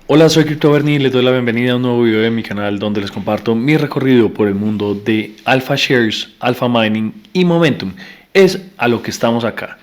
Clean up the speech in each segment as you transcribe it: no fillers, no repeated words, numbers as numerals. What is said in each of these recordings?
Hola, soy Crypto Bernie y les doy la bienvenida a un nuevo video de mi canal donde les comparto mi recorrido por el mundo de Alpha Shares, Alpha Mining y Momentum. Es a lo que estamos acá,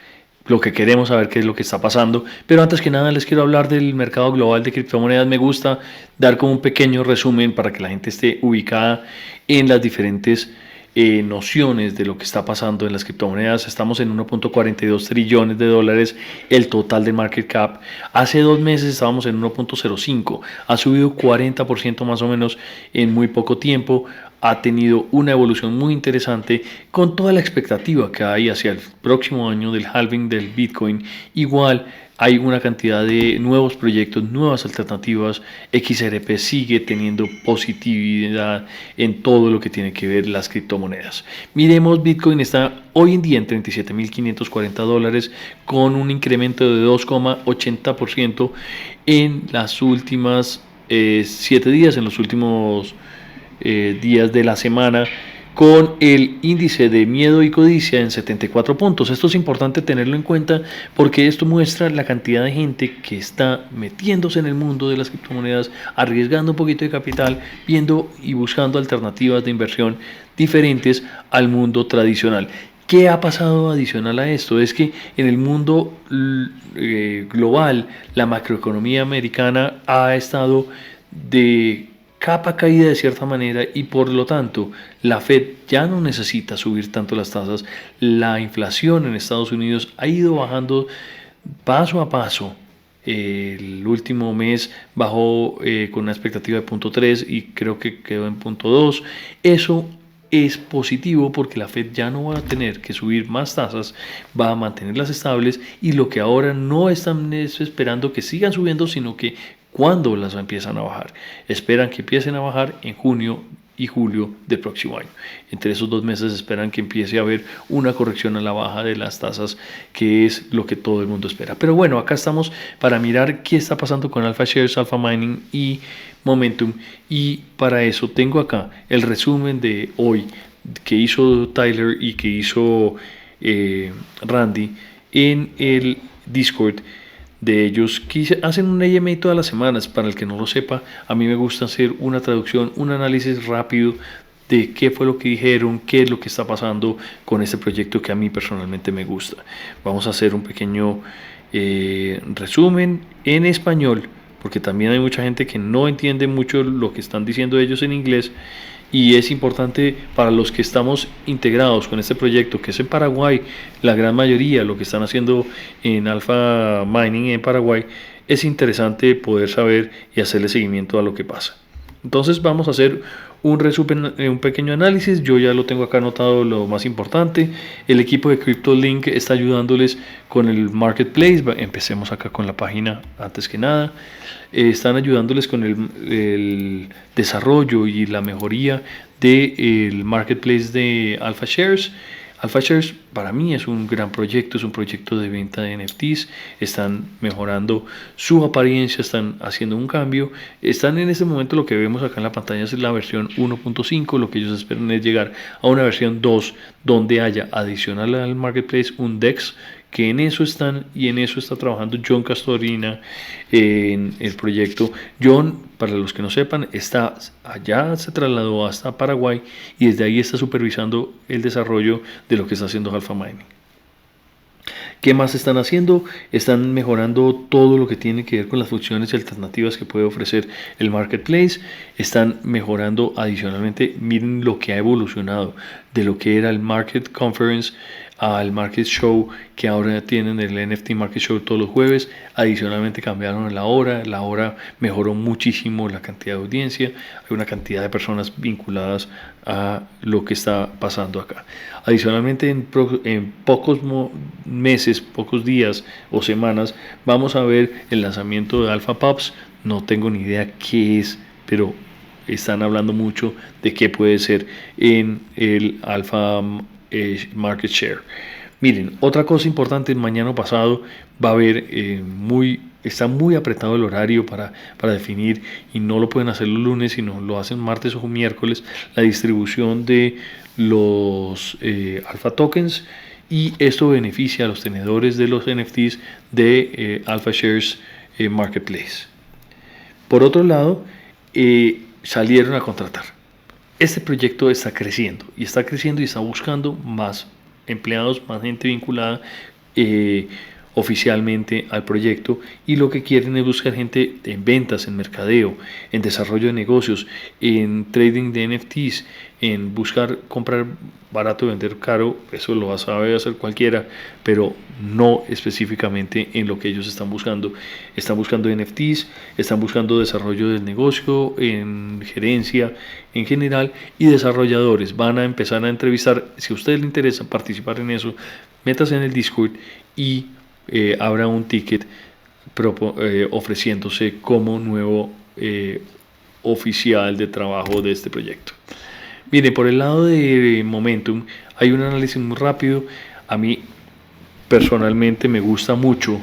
lo que queremos saber qué es lo que está pasando, pero antes que nada les quiero hablar del mercado global de criptomonedas. Me gusta dar como un pequeño resumen para que la gente esté ubicada en las diferentes nociones de lo que está pasando en las criptomonedas. Estamos en 1.42 trillones de dólares el total de market cap. Hace 2 meses estábamos en 1.05, ha subido 40% más o menos en muy poco tiempo. Ha tenido una evolución muy interesante con toda la expectativa que hay hacia el próximo año del halving del Bitcoin. Igual hay una cantidad de nuevos proyectos, nuevas alternativas. XRP sigue teniendo positividad en todo lo que tiene que ver las criptomonedas. Miremos, Bitcoin está hoy en día en $37.540 con un incremento de 2,80% en las últimas 7 días, en los últimos días de la semana, con el índice de miedo y codicia en 74 puntos. Esto es importante tenerlo en cuenta porque esto muestra la cantidad de gente que está metiéndose en el mundo de las criptomonedas, arriesgando un poquito de capital, viendo y buscando alternativas de inversión diferentes al mundo tradicional. ¿Qué ha pasado adicional a esto? Es que en el mundo global, la macroeconomía americana ha estado de capa caída de cierta manera y por lo tanto la Fed ya no necesita subir tanto las tasas. La inflación en Estados Unidos ha ido bajando paso a paso. El último mes bajó con una expectativa de 0.3 y creo que quedó en 0.2. Eso es positivo porque la Fed ya no va a tener que subir más tasas, va a mantenerlas estables, y lo que ahora no están es esperando que sigan subiendo, sino que cuando las empiezan a bajar. Esperan que empiecen a bajar en junio y julio del próximo año. Entre esos 2 meses esperan que empiece a haber una corrección a la baja de las tasas, que es lo que todo el mundo espera. Pero bueno, acá estamos para mirar qué está pasando con Alpha Shares, Alpha Mining y Momentum, y para eso tengo acá el resumen de hoy que hizo Tyler y que hizo Randy en el Discord de ellos, que hacen un AMA todas las semanas. Para el que no lo sepa, a mí me gusta hacer una traducción, un análisis rápido de qué fue lo que dijeron, qué es lo que está pasando con este proyecto que a mí personalmente me gusta. Vamos a hacer un pequeño resumen en español, porque también hay mucha gente que no entiende mucho lo que están diciendo ellos en inglés, y es importante para los que estamos integrados con este proyecto, que es en Paraguay. La gran mayoría, lo que están haciendo en Alpha Mining en Paraguay, es interesante poder saber y hacerle seguimiento a lo que pasa. Entonces vamos a hacer un resumen, un pequeño análisis. Yo ya lo tengo acá anotado, lo más importante. El equipo de CryptoLink está ayudándoles con el marketplace. Empecemos acá con la página antes que nada. Están ayudándoles con el desarrollo y la mejoría del marketplace de Alpha Shares. Alpha Shares para mí es un gran proyecto, es un proyecto de venta de NFTs. Están mejorando su apariencia, están haciendo un cambio. Están en este momento, lo que vemos acá en la pantalla es la versión 1.5. Lo que ellos esperan es llegar a una versión 2 donde haya adicional al marketplace un DEX, que en eso están, y en eso está trabajando John Castorina en el proyecto. John, para los que no sepan, está allá, se trasladó hasta Paraguay y desde ahí está supervisando el desarrollo de lo que está haciendo Alpha Mining. ¿Qué más están haciendo? Están mejorando todo lo que tiene que ver con las funciones y alternativas que puede ofrecer el marketplace. Están mejorando adicionalmente. Miren lo que ha evolucionado de lo que era el Market Conference al Market Show, que ahora tienen el NFT Market Show todos los jueves. Adicionalmente cambiaron la hora mejoró muchísimo la cantidad de audiencia. Hay una cantidad de personas vinculadas a lo que está pasando acá. Adicionalmente, en pocos meses, pocos días o semanas, vamos a ver el lanzamiento de Alpha Pups. No tengo ni idea qué es, pero están hablando mucho de qué puede ser en el Alpha Market Share. Miren, otra cosa importante, mañana pasado va a haber está muy apretado el horario para definir, y no lo pueden hacer los lunes, sino lo hacen martes o miércoles, la distribución de los Alpha Tokens, y esto beneficia a los tenedores de los NFTs de Alpha Shares Marketplace. Por otro lado, salieron a contratar. Este proyecto está creciendo y está buscando más empleados, más gente vinculada oficialmente al proyecto, y lo que quieren es buscar gente en ventas, en mercadeo, en desarrollo de negocios, en trading de NFTs, en buscar comprar barato, vender caro. Eso lo sabe hacer cualquiera, pero no específicamente en lo que ellos están buscando. Están buscando NFTs, están buscando desarrollo del negocio, en gerencia en general, y desarrolladores. Van a empezar a entrevistar. Si a ustedes les interesa participar en eso, métase en el Discord y habrá un ticket ofreciéndose como nuevo oficial de trabajo de este proyecto. Mire, por el lado de Momentum hay un análisis muy rápido. A mí personalmente me gusta mucho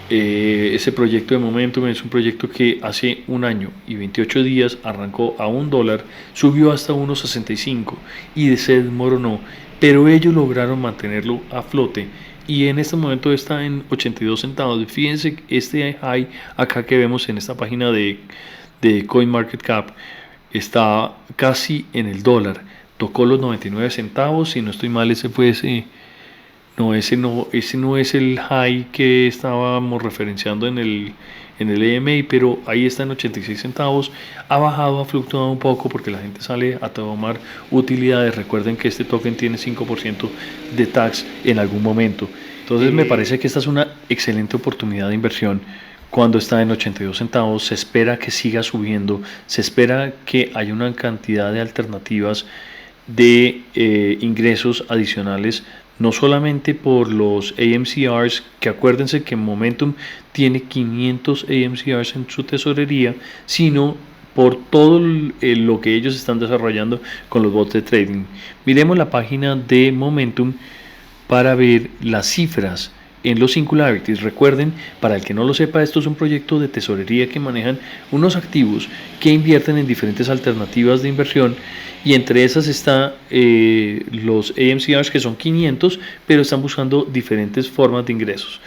ese proyecto de Momentum. Es un proyecto que hace un año y 28 días arrancó a $1, subió hasta 1.65 y se desmoronó, pero ellos lograron mantenerlo a flote y en este momento está en 82 centavos. Fíjense este high acá que vemos en esta página de CoinMarketCap está casi en el dólar, tocó los 99 centavos, si no estoy mal. Ese fue ese no es el high que estábamos referenciando en el EMA, pero ahí está en 86 centavos. Ha bajado, ha fluctuado un poco porque la gente sale a tomar utilidades. Recuerden que este token tiene 5% de tax en algún momento. Entonces me parece que esta es una excelente oportunidad de inversión. Cuando está en 82 centavos, se espera que siga subiendo, se espera que haya una cantidad de alternativas de ingresos adicionales, no solamente por los AMCRs, que acuérdense que Momentum tiene 500 AMCRs en su tesorería, sino por todo lo que ellos están desarrollando con los bots de trading. Miremos la página de Momentum para ver las cifras en los singularities. Recuerden, para el que no lo sepa, esto es un proyecto de tesorería que manejan unos activos que invierten en diferentes alternativas de inversión, y entre esas está los AMCRs, que son 500, pero están buscando diferentes formas de ingresos.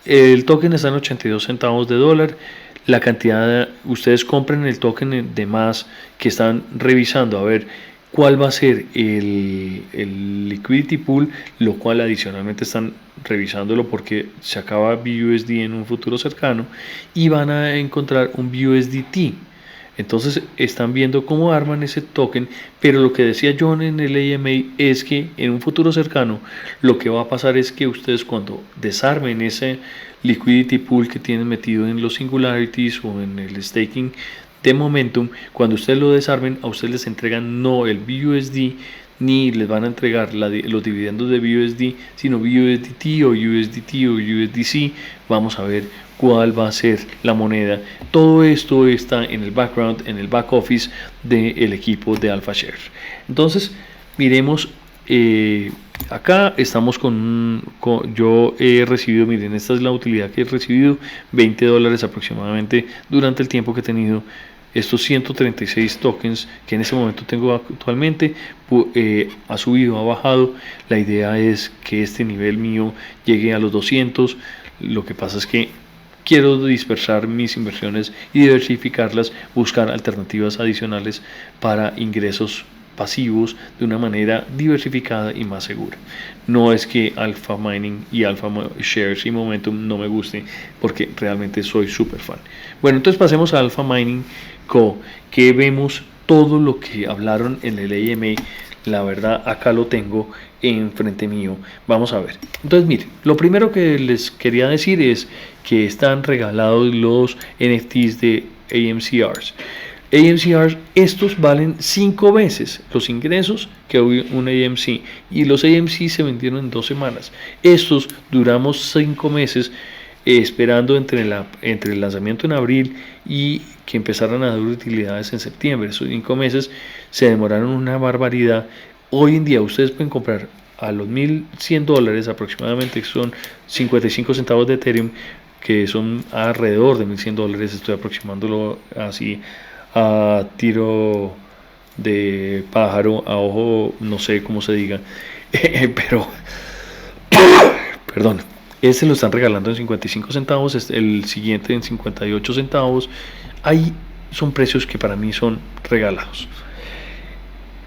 El token está en 82 centavos de dólar. La cantidad, ustedes compren el token de más que están revisando a ver cuál va a ser el liquidity pool, lo cual adicionalmente están revisándolo porque se acaba BUSD en un futuro cercano y van a encontrar un BUSDT. Entonces están viendo cómo arman ese token, pero lo que decía John en el AMA es que en un futuro cercano lo que va a pasar es que ustedes, cuando desarmen ese liquidity pool que tienen metido en los singularities o en el staking de Momentum, cuando ustedes lo desarmen, a ustedes les entregan no el BUSD ni les van a entregar los dividendos de BUSD, sino BUSDT o USDT o USDC. Vamos a ver cuál va a ser la moneda. Todo esto está en el background, en el back office del equipo de AlphaShare. Entonces, miremos. Acá estamos yo he recibido, miren, esta es la utilidad que he recibido, $20 aproximadamente durante el tiempo que he tenido estos 136 tokens que en ese momento tengo actualmente. Ha subido, ha bajado. La idea es que este nivel mío llegue a los 200. Lo que pasa es que quiero dispersar mis inversiones y diversificarlas, buscar alternativas adicionales para ingresos pasivos de una manera diversificada y más segura. No es que Alpha Mining y Alpha Shares y Momentum no me gusten, porque realmente soy súper fan. Bueno, entonces pasemos a Alpha Mining Co, que vemos todo lo que hablaron en el AMA. La verdad, acá lo tengo enfrente mío. Vamos a ver. Entonces, miren, lo primero que les quería decir es que están regalados los NFTs de AMCRs. AMCRs, estos valen 5 veces los ingresos que un AMC, y los AMC se vendieron en 2 semanas. Estos duramos 5 meses esperando entre el lanzamiento en abril y que empezaran a dar utilidades en septiembre. Esos 5 meses se demoraron una barbaridad. Hoy en día ustedes pueden comprar a los $1,100 aproximadamente, que son 55 centavos de Ethereum, que son alrededor de $1,100. Estoy aproximándolo así a tiro de pájaro, a ojo, no sé cómo se diga, pero perdón. Este lo están regalando en 55 centavos, el siguiente en 58 centavos. Ahí son precios que para mí son regalados.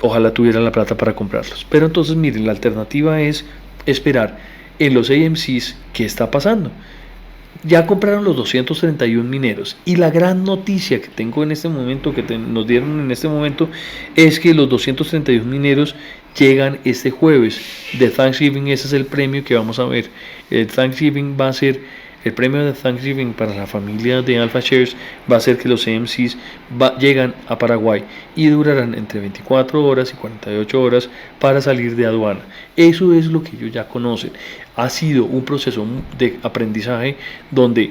Ojalá tuviera la plata para comprarlos. Pero entonces miren, la alternativa es esperar en los AMCs qué está pasando. Ya compraron los 231 mineros y la gran noticia que tengo en este momento, que nos dieron en este momento, es que los 231 mineros llegan este jueves de Thanksgiving. Ese es el premio que vamos a ver. El Thanksgiving va a ser, el premio de Thanksgiving para la familia de Alpha Shares va a ser que los AMCs llegan a Paraguay y durarán entre 24 horas y 48 horas para salir de aduana. Eso es lo que ellos ya conocen. Ha sido un proceso de aprendizaje donde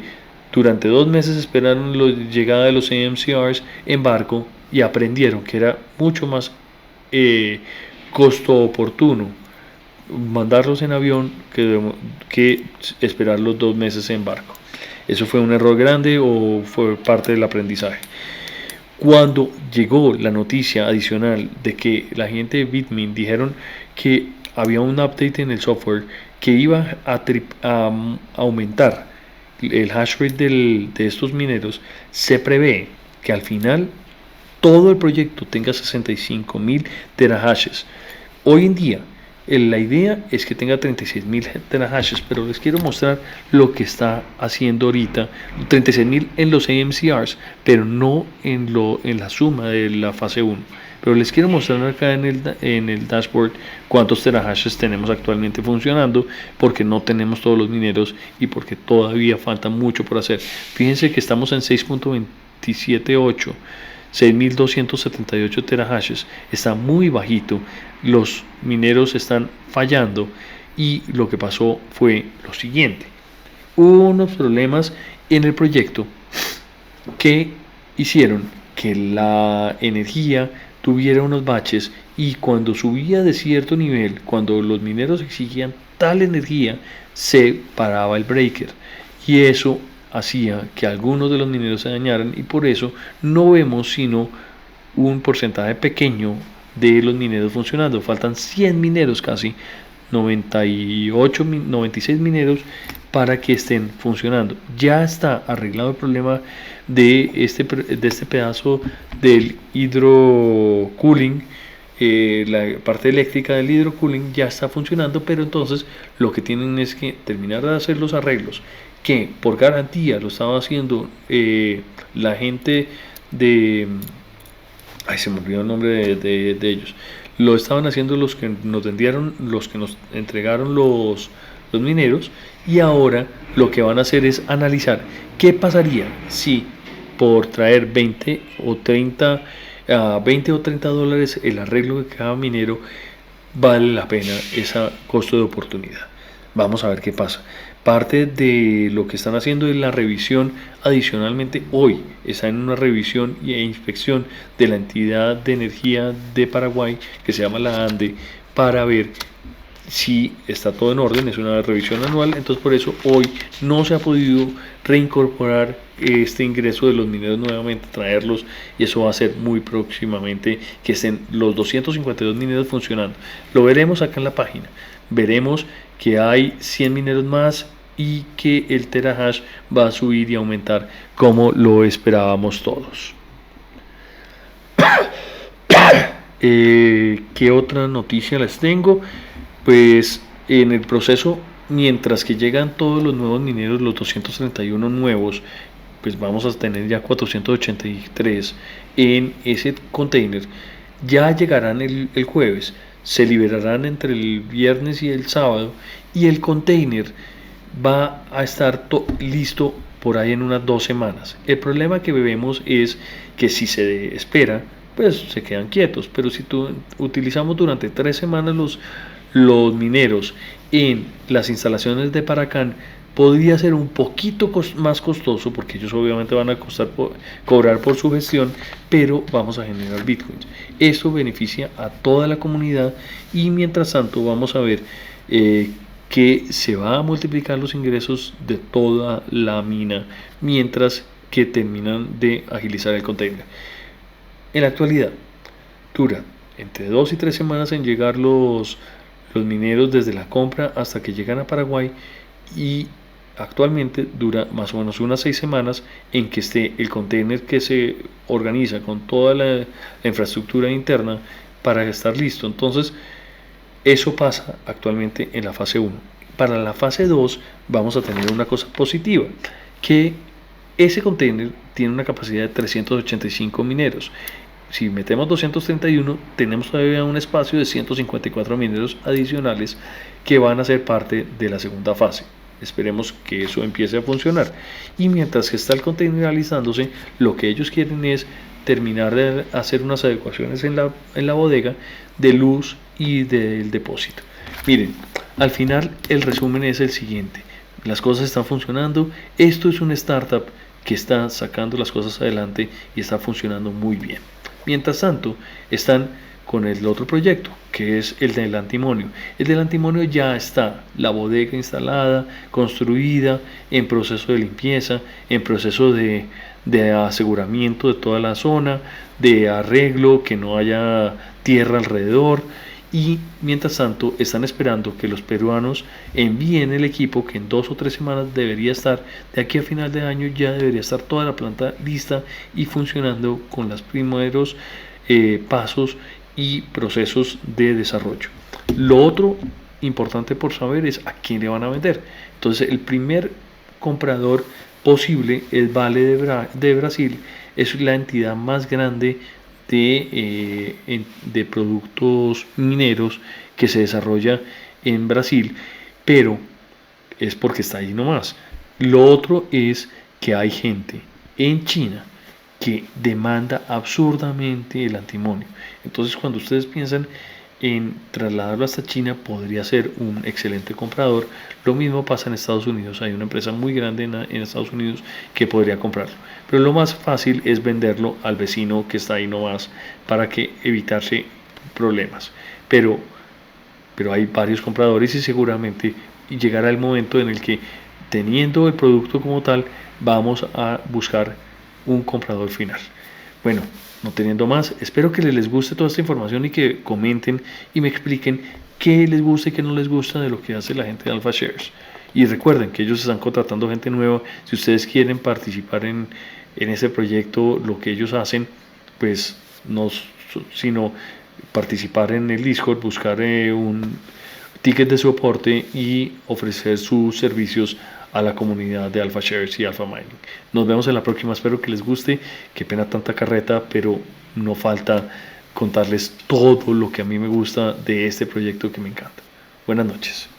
durante 2 meses esperaron la llegada de los AMCRs en barco y aprendieron que era mucho más costo oportuno mandarlos en avión que esperar los 2 meses en barco. ¿Eso fue un error grande o fue parte del aprendizaje? Cuando llegó la noticia adicional de que la gente de Bitmain dijeron que había un update en el software que iba a aumentar el hash rate de estos mineros, se prevé que al final todo el proyecto tenga 65.000 terahashes. Hoy en día la idea es que tenga 36.000 terahashes, pero les quiero mostrar lo que está haciendo ahorita. 36.000 en los AMCRs, pero no en la suma de la fase 1. Pero les quiero mostrar acá en el dashboard cuántos terahashes tenemos actualmente funcionando, porque no tenemos todos los mineros y porque todavía falta mucho por hacer. Fíjense que estamos en 6.278. 6.278 terahashes, está muy bajito, los mineros están fallando y lo que pasó fue lo siguiente: hubo unos problemas en el proyecto que hicieron que la energía tuviera unos baches y cuando subía de cierto nivel, cuando los mineros exigían tal energía, se paraba el breaker y eso hacía que algunos de los mineros se dañaran y por eso no vemos sino un porcentaje pequeño de los mineros funcionando. Faltan 100 mineros, casi 96 mineros para que estén funcionando. Ya está arreglado el problema de este pedazo del hidrocooling. La parte eléctrica del hidrocooling ya está funcionando, pero entonces lo que tienen es que terminar de hacer los arreglos que por garantía lo estaba haciendo la gente de... Ay, se me olvidó el nombre de ellos. Lo estaban haciendo los que nos vendieron, los que nos entregaron los mineros, y ahora lo que van a hacer es analizar qué pasaría si por traer 20 o 30 dólares el arreglo de cada minero vale la pena ese costo de oportunidad. Vamos a ver qué pasa. Parte de lo que están haciendo es la revisión. Adicionalmente, hoy está en una revisión e inspección de la entidad de energía de Paraguay, que se llama la ANDE, para ver si está todo en orden. Es una revisión anual, entonces por eso hoy no se ha podido reincorporar este ingreso de los mineros nuevamente, traerlos, y eso va a ser muy próximamente que estén los 252 mineros funcionando. Lo veremos acá en la página, veremos que hay 100 mineros más y que el terahash va a subir y aumentar como lo esperábamos todos. ¿Qué otra noticia les tengo? Pues en el proceso, mientras que llegan todos los nuevos mineros, los 231 nuevos, pues vamos a tener ya 483 en ese container. Ya llegarán el jueves, se liberarán entre el viernes y el sábado, y el container va a estar listo por ahí en unas 2 semanas. El problema que vemos es que si se espera, pues se quedan quietos, pero si utilizamos durante 3 semanas los mineros en las instalaciones de Paracán, podría ser un poquito más costoso, porque ellos obviamente van a cobrar por su gestión, pero vamos a generar bitcoins. Esto beneficia a toda la comunidad y mientras tanto vamos a ver que se va a multiplicar los ingresos de toda la mina mientras que terminan de agilizar el container. En la actualidad dura entre 2 y 3 semanas en llegar los mineros desde la compra hasta que llegan a Paraguay, y actualmente dura más o menos unas 6 semanas en que esté el container que se organiza con toda la infraestructura interna para estar listo. Entonces, eso pasa actualmente en la fase 1. Para la fase 2 vamos a tener una cosa positiva, que ese container tiene una capacidad de 385 mineros. Si metemos 231, tenemos todavía un espacio de 154 mineros adicionales que van a ser parte de la segunda fase. Esperemos que eso empiece a funcionar. Y mientras que está el container realizándose, lo que ellos quieren es terminar de hacer unas adecuaciones en la bodega de luz y del depósito. Miren, al final el resumen es el siguiente: las cosas están funcionando, esto es una startup que está sacando las cosas adelante y está funcionando muy bien. Mientras tanto, están con el otro proyecto, que es el del antimonio. El del antimonio ya está, la bodega instalada, construida, en proceso de limpieza, en proceso de aseguramiento de toda la zona, de arreglo, que no haya tierra alrededor. Y mientras tanto están esperando que los peruanos envíen el equipo, que en 2 o 3 semanas debería estar, de aquí a final de año ya debería estar toda la planta lista y funcionando con los primeros pasos y procesos de desarrollo. Lo otro importante por saber es a quién le van a vender. Entonces el primer comprador posible es Vale de Brasil, es la entidad más grande de productos mineros que se desarrolla en Brasil, pero es porque está ahí nomás. Lo otro es que hay gente en China que demanda absurdamente el antimonio. Entonces, cuando ustedes piensan en trasladarlo hasta China, podría ser un excelente comprador. Lo mismo pasa en Estados Unidos. Hay una empresa muy grande en Estados Unidos que podría comprarlo. Pero lo más fácil es venderlo al vecino que está ahí nomás para que evitarse problemas. Pero hay varios compradores y seguramente llegará el momento en el que, teniendo el producto como tal, vamos a buscar un comprador final. Bueno, no teniendo más, espero que les guste toda esta información y que comenten y me expliquen qué les gusta y qué no les gusta de lo que hace la gente de Alpha Shares. Y recuerden que ellos están contratando gente nueva. Si ustedes quieren participar en ese proyecto, lo que ellos hacen, pues no sino participar en el Discord, buscar un ticket de soporte y ofrecer sus servicios a la comunidad de Alpha Shares y Alpha Mining. Nos vemos en la próxima, espero que les guste. Qué pena tanta carreta, pero no falta contarles todo lo que a mí me gusta de este proyecto que me encanta. Buenas noches.